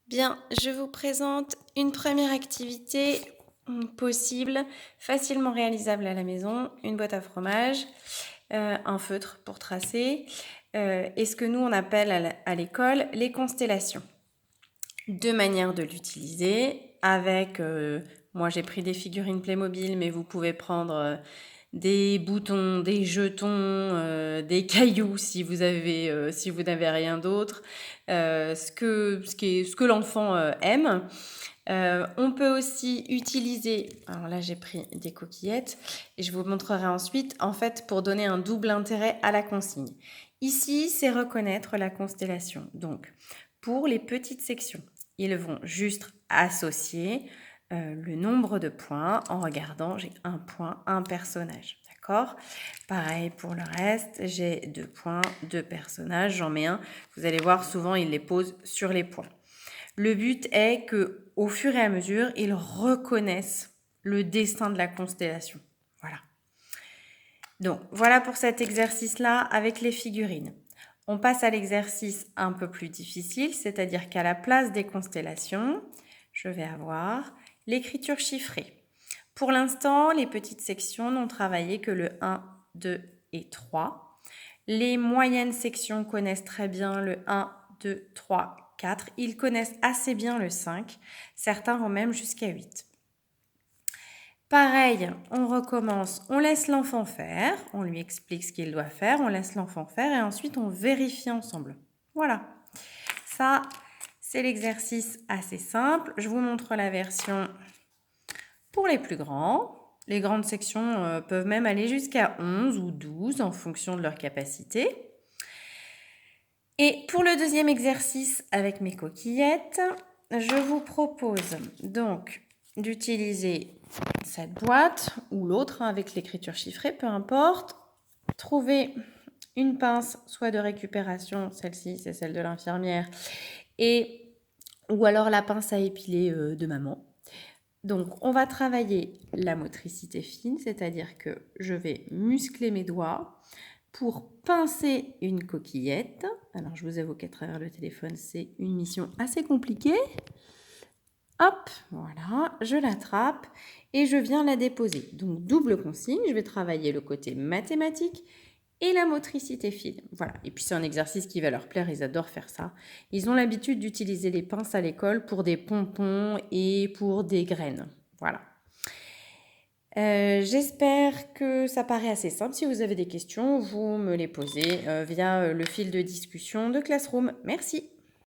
Bien, je vous présente une première activité possible, facilement réalisable à la maison, une boîte à fromage, un feutre pour tracer, et ce que nous on appelle à l'école les constellations. Deux manières de l'utiliser avec, moi j'ai pris des figurines Playmobil, mais vous pouvez prendre des boutons, des jetons, des cailloux si vous n'avez rien d'autre, ce que l'enfant aime. On peut aussi utiliser, alors là j'ai pris des coquillettes et je vous montrerai ensuite, en fait pour donner un double intérêt à la consigne. Ici c'est reconnaître la constellation. Donc pour les petites sections, ils vont juste associer le nombre de points en regardant, j'ai un point, un personnage. D'accord ? Pareil pour le reste, j'ai 2 points, 2 personnages, j'en mets un. Vous allez voir, souvent, ils les posent sur les points. Le but est que, au fur et à mesure, ils reconnaissent le dessin de la constellation. Voilà. Donc, voilà pour cet exercice-là avec les figurines. On passe à l'exercice un peu plus difficile, c'est-à-dire qu'à la place des constellations, je vais avoir l'écriture chiffrée. Pour l'instant, les petites sections n'ont travaillé que le 1, 2 et 3. Les moyennes sections connaissent très bien le 1, 2, 3, 4. Ils connaissent assez bien le 5. Certains vont même jusqu'à 8. Pareil, on recommence, on laisse l'enfant faire, on lui explique ce qu'il doit faire, on laisse l'enfant faire et ensuite on vérifie ensemble. Voilà, ça c'est l'exercice assez simple. Je vous montre la version pour les plus grands. Les grandes sections peuvent même aller jusqu'à 11 ou 12 en fonction de leur capacité. Et pour le deuxième exercice avec mes coquillettes, je vous propose donc d'utiliser cette boîte ou l'autre avec l'écriture chiffrée, peu importe. Trouver une pince, soit de récupération, celle-ci c'est celle de l'infirmière, ou alors la pince à épiler de maman. Donc on va travailler la motricité fine, c'est-à-dire que je vais muscler mes doigts pour pincer une coquillette. Alors je vous avoue qu'à travers le téléphone c'est une mission assez compliquée. Hop, voilà, je l'attrape et je viens la déposer. Donc double consigne, je vais travailler le côté mathématique et la motricité fine. Voilà, et puis c'est un exercice qui va leur plaire, ils adorent faire ça. Ils ont l'habitude d'utiliser les pinces à l'école pour des pompons et pour des graines. Voilà. J'espère que ça paraît assez simple. Si vous avez des questions, vous me les posez via le fil de discussion de Classroom. Merci.